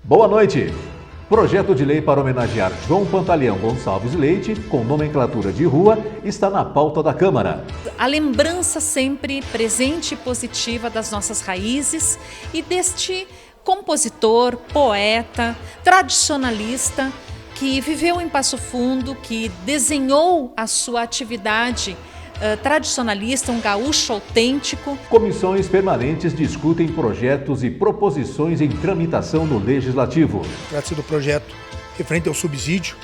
Boa noite! Projeto de lei para homenagear João Pantaleão Gonçalves Leite, com nomenclatura de rua, está na pauta da Câmara. A lembrança sempre presente e positiva das nossas raízes e deste compositor, poeta, tradicionalista, que viveu em Passo Fundo, que desenhou a sua atividade tradicionalista, um gaúcho autêntico. Comissões permanentes discutem projetos e proposições em tramitação no Legislativo. Trata-se do projeto referente ao subsídio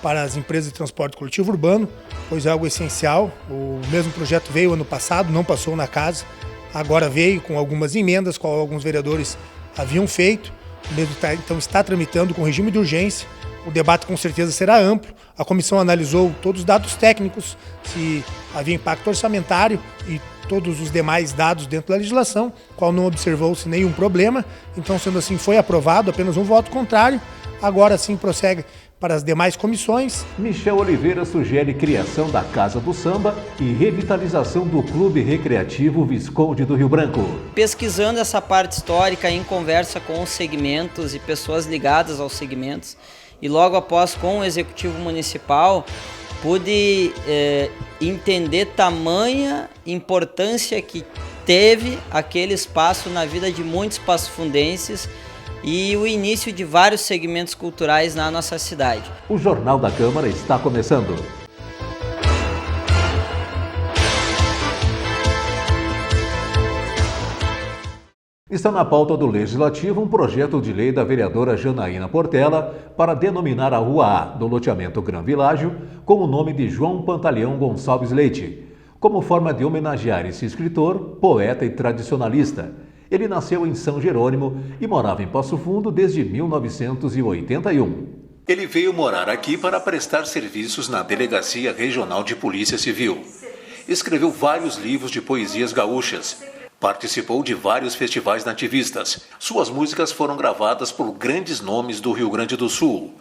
para as empresas de transporte coletivo urbano, pois é algo essencial. O mesmo projeto veio ano passado, não passou na casa, agora veio com algumas emendas, qual alguns vereadores haviam feito. O mesmo então está tramitando com regime de urgência. O debate com certeza será amplo. A comissão analisou todos os dados técnicos, se havia impacto orçamentário e todos os demais dados dentro da legislação, qual não observou-se nenhum problema. Então, sendo assim, foi aprovado, apenas um voto contrário. Agora sim prossegue para as demais comissões. Michel Oliveira sugere criação da Casa do Samba e revitalização do Clube Recreativo Visconde do Rio Branco. Pesquisando essa parte histórica em conversa com os segmentos e pessoas ligadas aos segmentos, e logo após com o Executivo Municipal, pude entender tamanha importância que teve aquele espaço na vida de muitos passofundenses e o início de vários segmentos culturais na nossa cidade. O Jornal da Câmara está começando. Está na pauta do Legislativo um projeto de lei da vereadora Janaína Portela para denominar a Rua A do loteamento Gran Világio com o nome de João Pantaleão Gonçalves Leite, como forma de homenagear esse escritor, poeta e tradicionalista. Ele nasceu em São Jerônimo e morava em Passo Fundo desde 1981. Ele veio morar aqui para prestar serviços na Delegacia Regional de Polícia Civil. Escreveu vários livros de poesias gaúchas. Participou de vários festivais nativistas. Suas músicas foram gravadas por grandes nomes do Rio Grande do Sul.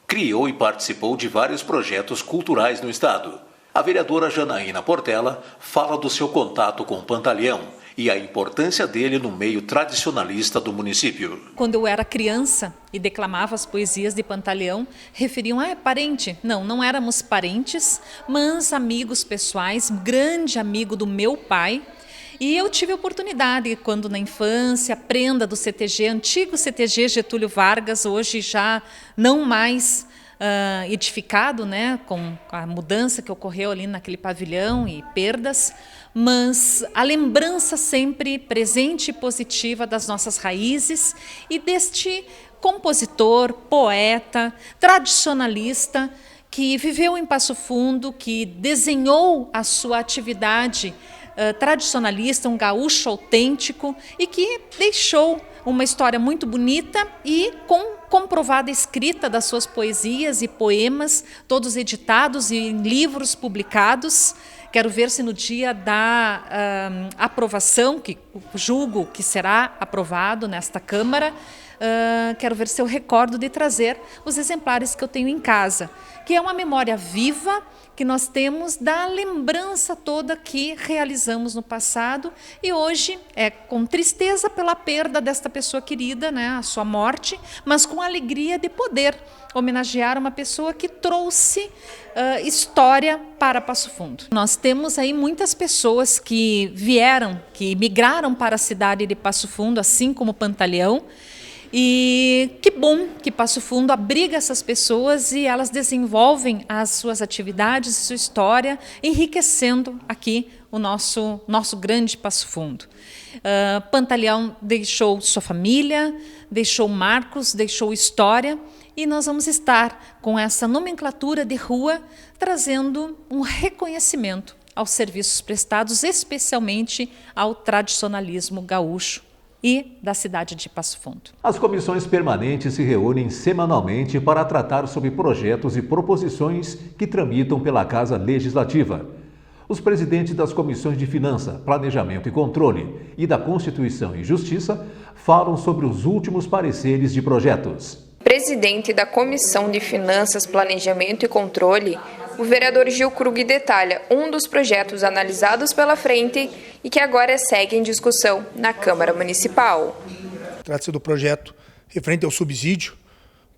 Criou e participou de vários projetos culturais no estado. A vereadora Janaína Portela fala do seu contato com Pantaleão e a importância dele no meio tradicionalista do município. Quando eu era criança e declamava as poesias de Pantaleão, referiam, é parente. Não éramos parentes, mas amigos pessoais, grande amigo do meu pai. E eu tive a oportunidade, quando na infância, prenda do CTG, antigo CTG Getúlio Vargas, hoje já não mais edificado, né, com a mudança que ocorreu ali naquele pavilhão e perdas, mas a lembrança sempre presente e positiva das nossas raízes e deste compositor, poeta, tradicionalista, que viveu em Passo Fundo, que desenhou a sua atividade tradicionalista, um gaúcho autêntico e que deixou uma história muito bonita e com comprovada escrita das suas poesias e poemas, todos editados e em livros publicados. Quero ver se no dia da aprovação, que julgo que será aprovado nesta Câmara, quero ver se eu recordo de trazer os exemplares que eu tenho em casa, que é uma memória viva que nós temos da lembrança toda que realizamos no passado e hoje é com tristeza pela perda desta pessoa querida, né, a sua morte, mas com alegria de poder homenagear uma pessoa que trouxe história para Passo Fundo. Nós temos aí muitas pessoas que vieram, que migraram para a cidade de Passo Fundo, assim como Pantaleão. E que bom que Passo Fundo abriga essas pessoas e elas desenvolvem as suas atividades, sua história, enriquecendo aqui o nosso grande Passo Fundo. Pantaleão deixou sua família, deixou marcos, deixou história e nós vamos estar com essa nomenclatura de rua trazendo um reconhecimento aos serviços prestados, especialmente ao tradicionalismo gaúcho e da cidade de Passo Fundo. As comissões permanentes se reúnem semanalmente para tratar sobre projetos e proposições que tramitam pela Casa Legislativa. Os presidentes das comissões de Finança, Planejamento e Controle e da Constituição e Justiça falam sobre os últimos pareceres de projetos. Presidente da Comissão de Finanças, Planejamento e Controle, o vereador Gil Krug detalha um dos projetos analisados pela frente e que agora segue em discussão na Câmara Municipal. Trata-se do projeto referente ao subsídio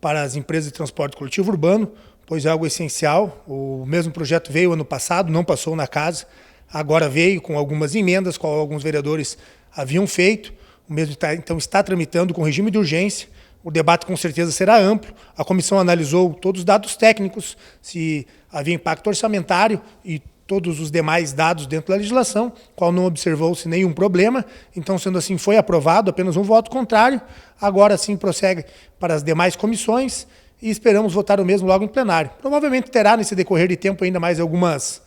para as empresas de transporte coletivo urbano, pois é algo essencial. O mesmo projeto veio ano passado, não passou na casa, agora veio com algumas emendas, qual alguns vereadores haviam feito. O mesmo então está tramitando com regime de urgência. O debate com certeza será amplo. A comissão analisou todos os dados técnicos, se havia impacto orçamentário e todos os demais dados dentro da legislação, qual não observou-se nenhum problema. Então, sendo assim, foi aprovado, apenas um voto contrário. Agora sim prossegue para as demais comissões e esperamos votar o mesmo logo em plenário. Provavelmente terá nesse decorrer de tempo ainda mais algumas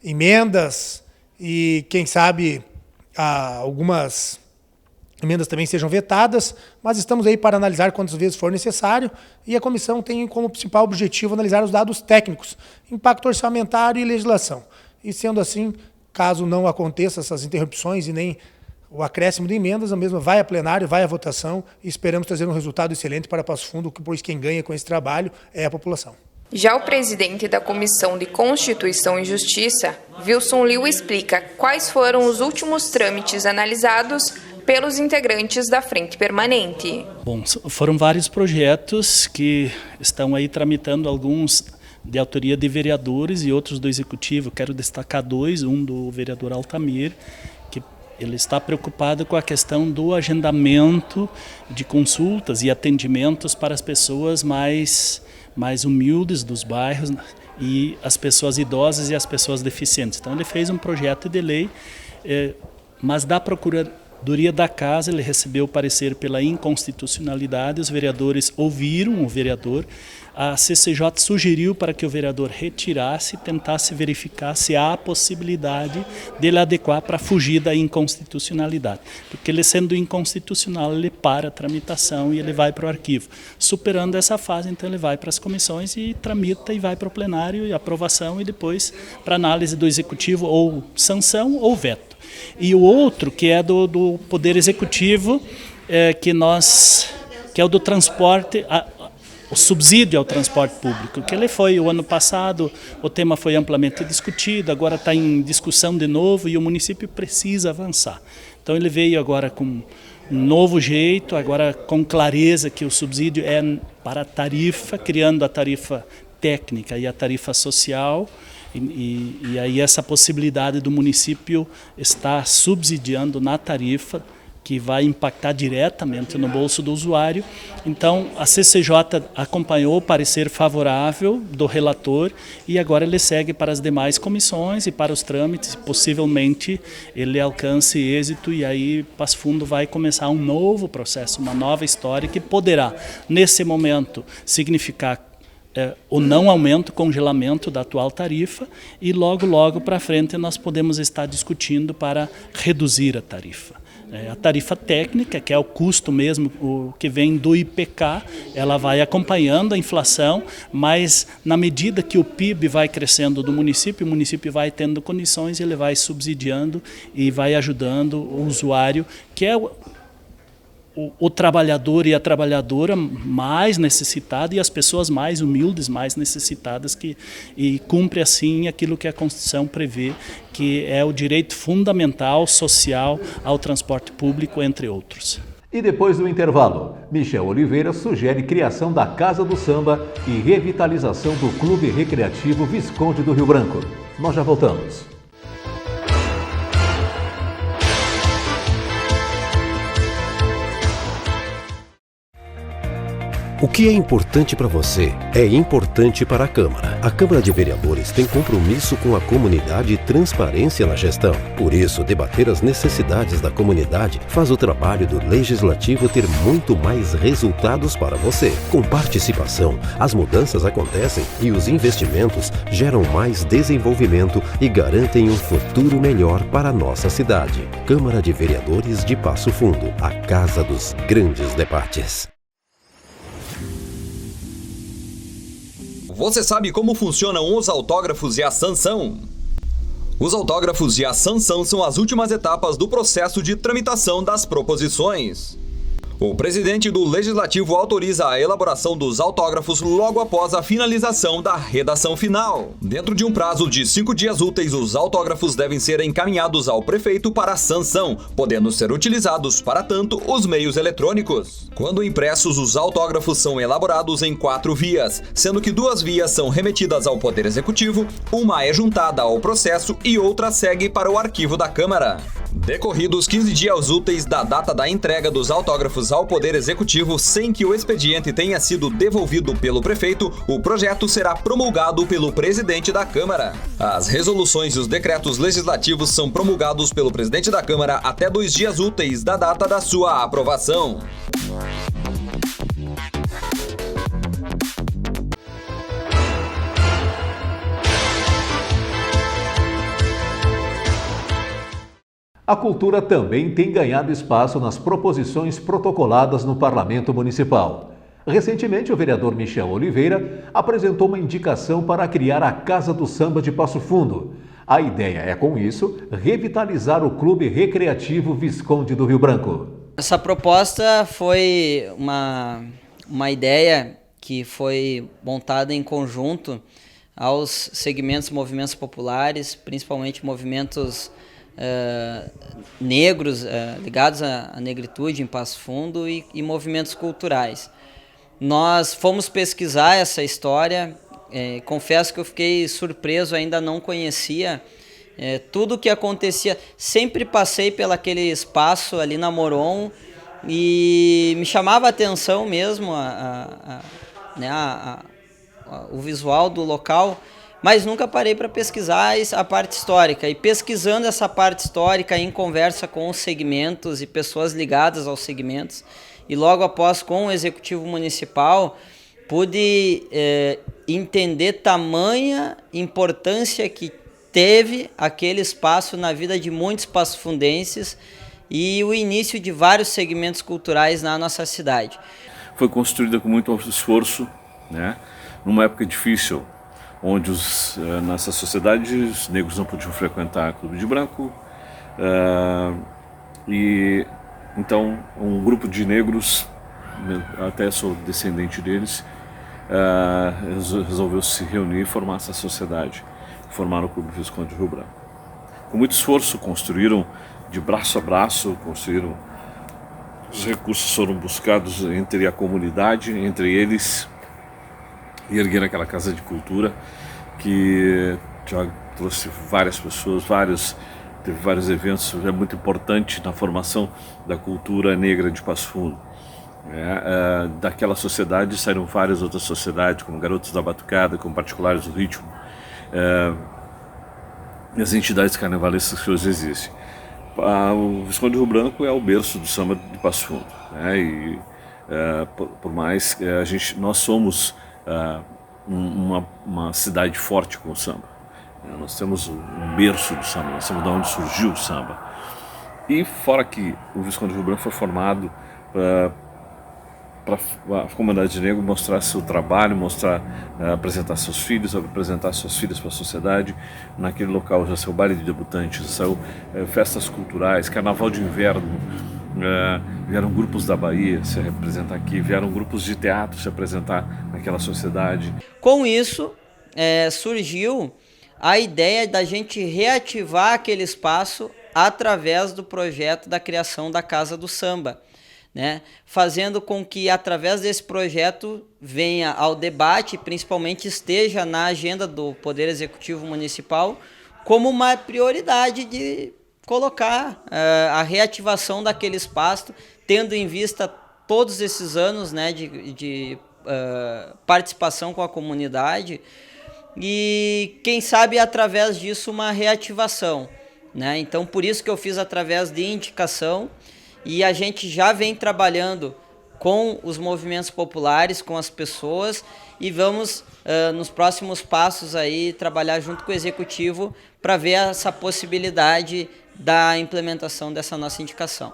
emendas e, quem sabe, algumas emendas também sejam vetadas, mas estamos aí para analisar quantas vezes for necessário e a comissão tem como principal objetivo analisar os dados técnicos, impacto orçamentário e legislação. E sendo assim, caso não aconteça essas interrupções e nem o acréscimo de emendas, a mesma vai a plenário, vai à votação e esperamos trazer um resultado excelente para Passo Fundo, pois quem ganha com esse trabalho é a população. Já o presidente da Comissão de Constituição e Justiça, Wilson Liu, explica quais foram os últimos trâmites analisados pelos integrantes da Frente Permanente. Bom, foram vários projetos que estão aí tramitando, alguns de autoria de vereadores e outros do Executivo. Quero destacar dois, um do vereador Altamir, que ele está preocupado com a questão do agendamento de consultas e atendimentos para as pessoas mais humildes dos bairros e as pessoas idosas e as pessoas deficientes. Então ele fez um projeto de lei, mas da Procuradoria da Casa ele recebeu o parecer pela inconstitucionalidade, os vereadores ouviram o vereador, a CCJ sugeriu para que o vereador retirasse e tentasse verificar se há a possibilidade dele adequar para fugir da inconstitucionalidade. Porque ele sendo inconstitucional, ele para a tramitação e ele vai para o arquivo. Superando essa fase, então ele vai para as comissões e tramita e vai para o plenário e aprovação e depois para análise do Executivo ou sanção ou veto. E o outro, que é do Poder Executivo, que é o do transporte, o subsídio ao transporte público, que ele foi o ano passado, o tema foi amplamente discutido, agora está em discussão de novo e o município precisa avançar. Então ele veio agora com um novo jeito, agora com clareza que o subsídio é para a tarifa, criando a tarifa técnica e a tarifa social, e aí essa possibilidade do município estar subsidiando na tarifa, que vai impactar diretamente no bolso do usuário. Então, a CCJ acompanhou o parecer favorável do relator e agora ele segue para as demais comissões e para os trâmites. Possivelmente, ele alcance êxito e aí Passo Fundo vai começar um novo processo, uma nova história que poderá, nesse momento, significar o não aumento, congelamento da atual tarifa e logo para frente nós podemos estar discutindo para reduzir a tarifa. A tarifa técnica, que é o custo mesmo, o que vem do IPK, ela vai acompanhando a inflação, mas na medida que o PIB vai crescendo do município, o município vai tendo condições, ele vai subsidiando e vai ajudando o usuário, que é o trabalhador e a trabalhadora mais necessitada e as pessoas mais humildes, mais necessitadas, e cumpre assim aquilo que a Constituição prevê, que é o direito fundamental, social ao transporte público, entre outros. E depois do intervalo, Michel Oliveira sugere criação da Casa do Samba e revitalização do Clube Recreativo Visconde do Rio Branco. Nós já voltamos. O que é importante para você é importante para a Câmara. A Câmara de Vereadores tem compromisso com a comunidade e transparência na gestão. Por isso, debater as necessidades da comunidade faz o trabalho do Legislativo ter muito mais resultados para você. Com participação, as mudanças acontecem e os investimentos geram mais desenvolvimento e garantem um futuro melhor para a nossa cidade. Câmara de Vereadores de Passo Fundo, a casa dos grandes debates. Você sabe como funcionam os autógrafos e a sanção? Os autógrafos e a sanção são as últimas etapas do processo de tramitação das proposições. O presidente do Legislativo autoriza a elaboração dos autógrafos logo após a finalização da redação final. Dentro de um prazo de 5 dias úteis, os autógrafos devem ser encaminhados ao prefeito para sanção, podendo ser utilizados para tanto os meios eletrônicos. Quando impressos, os autógrafos são elaborados em 4 vias, sendo que 2 vias são remetidas ao Poder Executivo, uma é juntada ao processo e outra segue para o arquivo da Câmara. Decorridos 15 dias úteis da data da entrega dos autógrafos ao Poder Executivo sem que o expediente tenha sido devolvido pelo prefeito, o projeto será promulgado pelo presidente da Câmara. As resoluções e os decretos legislativos são promulgados pelo presidente da Câmara até 2 dias úteis da data da sua aprovação. A cultura também tem ganhado espaço nas proposições protocoladas no Parlamento Municipal. Recentemente, o vereador Michel Oliveira apresentou uma indicação para criar a Casa do Samba de Passo Fundo. A ideia é, com isso, revitalizar o Clube Recreativo Visconde do Rio Branco. Essa proposta foi uma ideia que foi montada em conjunto aos segmentos, movimentos populares, principalmente movimentos negros, ligados à negritude em Passo Fundo e movimentos culturais. Nós fomos pesquisar essa história, confesso que eu fiquei surpreso, ainda não conhecia tudo o que acontecia. Sempre passei pelaquele espaço ali na Moron e me chamava a atenção mesmo o visual do local, mas nunca parei para pesquisar a parte histórica. E pesquisando essa parte histórica em conversa com os segmentos e pessoas ligadas aos segmentos, e logo após com o Executivo Municipal, pude entender tamanha importância que teve aquele espaço na vida de muitos passofundenses e o início de vários segmentos culturais na nossa cidade. Foi construída com muito esforço, né? Numa época difícil, onde nessa sociedade os negros não podiam frequentar Clube de Branco, e então um grupo de negros, até sou descendente deles, resolveu se reunir e formar essa sociedade, formaram o Clube Visconde do Rio Branco. Com muito esforço construíram de braço a braço, construíram, os recursos foram buscados entre a comunidade, entre eles, e erguer aquela casa de cultura que já trouxe várias pessoas, teve vários eventos, é muito importante na formação da cultura negra de Passo Fundo. Daquela sociedade saíram várias outras sociedades, como Garotos da Batucada, como Particulares do Ritmo, as entidades carnavalescas que hoje existem. O Visconde do Rio Branco é o berço do samba de Passo Fundo, né? E por mais nós somos uma cidade forte com o samba. Nós temos um berço do samba, nós sabemos de onde surgiu o samba. E fora que o Visconde do Rio Branco foi formado para a comunidade negra mostrar seu trabalho, apresentar seus filhos, apresentar suas filhas para a sociedade. Naquele local já saiu baile de debutantes, saiu festas culturais, carnaval de inverno, vieram grupos da Bahia se representar aqui, vieram grupos de teatro se apresentar naquela sociedade. Com isso, surgiu a ideia da gente reativar aquele espaço através do projeto da criação da Casa do Samba, né? Fazendo com que, através desse projeto, venha ao debate, principalmente esteja na agenda do Poder Executivo Municipal, como uma prioridade de colocar a reativação daquele espaço, tendo em vista todos esses anos, né, de participação com a comunidade e, quem sabe, através disso, uma reativação, né? Então, por isso que eu fiz através de indicação, e a gente já vem trabalhando com os movimentos populares, com as pessoas, e vamos, nos próximos passos, aí, trabalhar junto com o Executivo para ver essa possibilidade da implementação dessa nossa indicação.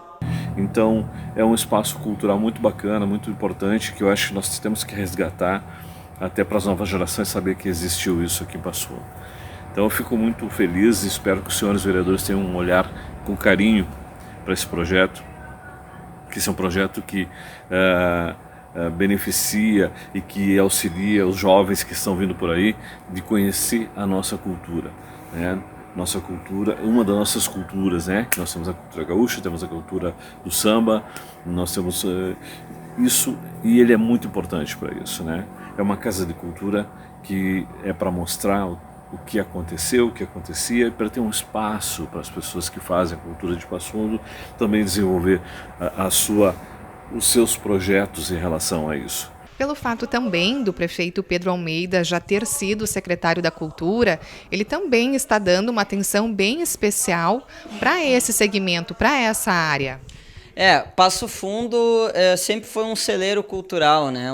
Então, é um espaço cultural muito bacana, muito importante, que eu acho que nós temos que resgatar, até para as novas gerações saber que existiu isso aqui em Passo Fundo. Então, eu fico muito feliz e espero que os senhores vereadores tenham um olhar com carinho para esse projeto, que esse é um projeto que beneficia e que auxilia os jovens que estão vindo por aí de conhecer a nossa cultura, né? Nossa cultura, uma das nossas culturas, né? Nós temos a cultura gaúcha, temos a cultura do samba, nós temos isso, e ele é muito importante para isso, né? É uma casa de cultura que é para mostrar o que aconteceu, o que acontecia, para ter um espaço para as pessoas que fazem a cultura de Passo Fundo também desenvolver os seus projetos em relação a isso. Pelo fato também do prefeito Pedro Almeida já ter sido secretário da Cultura, ele também está dando uma atenção bem especial para esse segmento, para essa área. Passo Fundo sempre foi um celeiro cultural, né?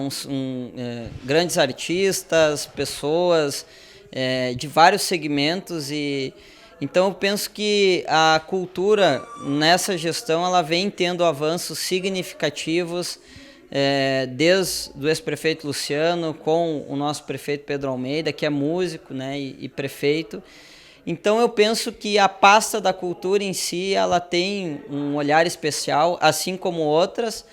Grandes artistas, pessoas de vários segmentos, e então eu penso que a cultura nessa gestão ela vem tendo avanços significativos, desde o ex-prefeito Luciano com o nosso prefeito Pedro Almeida, que é músico, né, e prefeito. Então eu penso que a pasta da cultura em si ela tem um olhar especial, assim como outras,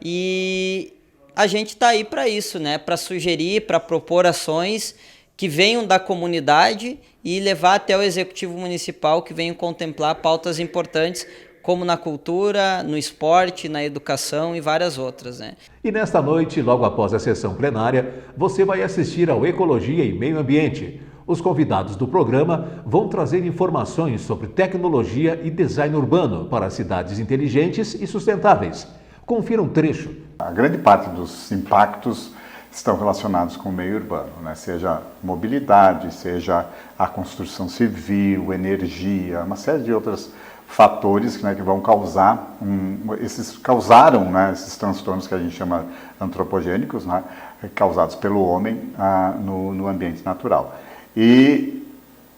e a gente está aí para isso, né, para sugerir, para propor ações que venham da comunidade e levar até o Executivo Municipal, que venham contemplar pautas importantes, como na cultura, no esporte, na educação e várias outras, né? E nesta noite, logo após a sessão plenária, você vai assistir ao Ecologia e Meio Ambiente. Os convidados do programa vão trazer informações sobre tecnologia e design urbano para cidades inteligentes e sustentáveis. Confira um trecho. A grande parte dos impactos estão relacionados com o meio urbano, né? Seja mobilidade, seja a construção civil, energia, uma série de outros fatores, né, que vão causar causaram, né, esses transtornos que a gente chama antropogênicos, né, causados pelo homem no ambiente natural. E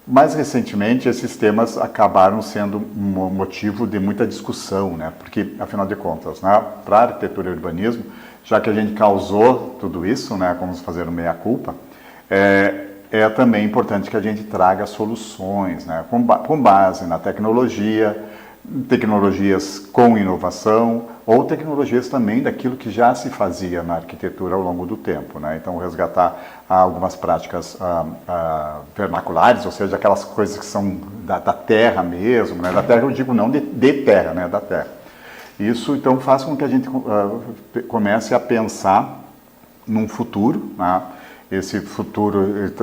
mais recentemente esses temas acabaram sendo um motivo de muita discussão, né, porque afinal de contas, né, para a arquitetura e urbanismo, já que a gente causou tudo isso, né, vamos fazer uma meia-culpa, é também importante que a gente traga soluções, né, com base na tecnologias com inovação, ou tecnologias também daquilo que já se fazia na arquitetura ao longo do tempo, né? Então, resgatar algumas práticas vernaculares, ou seja, aquelas coisas que são da terra mesmo, né? Da terra eu digo não de terra, né? Da terra. Isso, então, faz com que a gente comece a pensar num futuro, né? Esse futuro,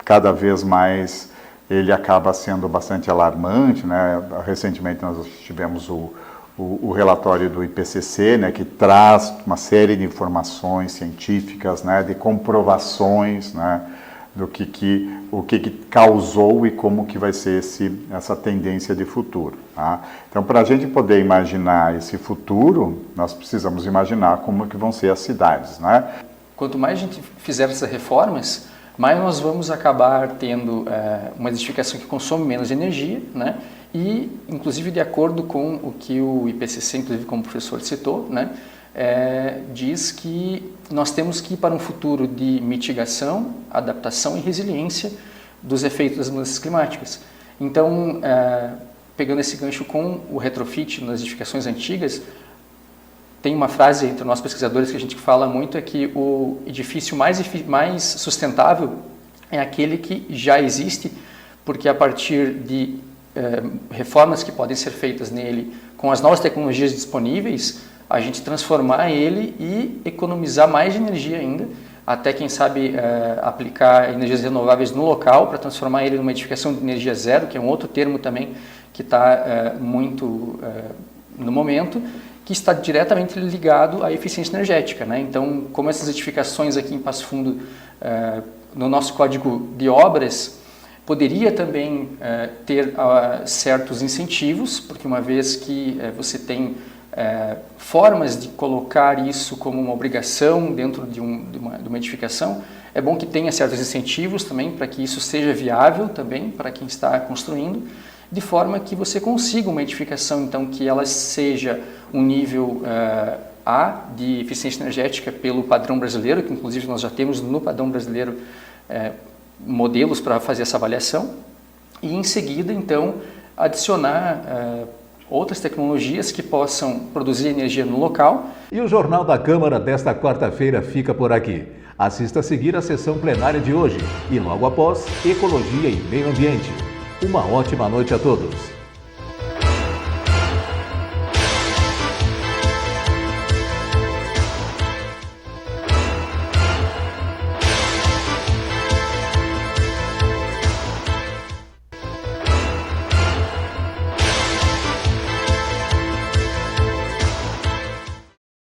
cada vez mais, ele acaba sendo bastante alarmante, né? Recentemente nós tivemos o relatório do IPCC, né, que traz uma série de informações científicas, né, de comprovações, né, do o que causou e como que vai ser essa tendência de futuro. Tá? Então, para a gente poder imaginar esse futuro, nós precisamos imaginar como que vão ser as cidades, né? Quanto mais a gente fizer essas reformas, mais nós vamos acabar tendo uma edificação que consome menos energia, né? E, inclusive, de acordo com o que o IPCC, inclusive como o professor citou, né? Diz que nós temos que ir para um futuro de mitigação, adaptação e resiliência dos efeitos das mudanças climáticas. Então, pegando esse gancho com o retrofit nas edificações antigas, tem uma frase entre nós pesquisadores que a gente fala muito, é que o edifício mais sustentável é aquele que já existe, porque a partir de reformas que podem ser feitas nele com as novas tecnologias disponíveis, a gente transformar ele e economizar mais energia ainda, até quem sabe aplicar energias renováveis no local para transformar ele numa edificação de energia zero, que é um outro termo também que está muito no momento, que está diretamente ligado à eficiência energética, né? Então, como essas edificações aqui em Passo Fundo, no nosso Código de Obras, poderia também ter certos incentivos, porque uma vez que você tem formas de colocar isso como uma obrigação dentro de uma edificação, é bom que tenha certos incentivos também para que isso seja viável também para quem está construindo, de forma que você consiga uma edificação, então, que ela seja um nível A de eficiência energética pelo padrão brasileiro, que inclusive nós já temos no padrão brasileiro modelos para fazer essa avaliação, e em seguida, então, adicionar outras tecnologias que possam produzir energia no local. E o Jornal da Câmara desta quarta-feira fica por aqui. Assista a seguir a sessão plenária de hoje e logo após, Ecologia e Meio Ambiente. Uma ótima noite a todos.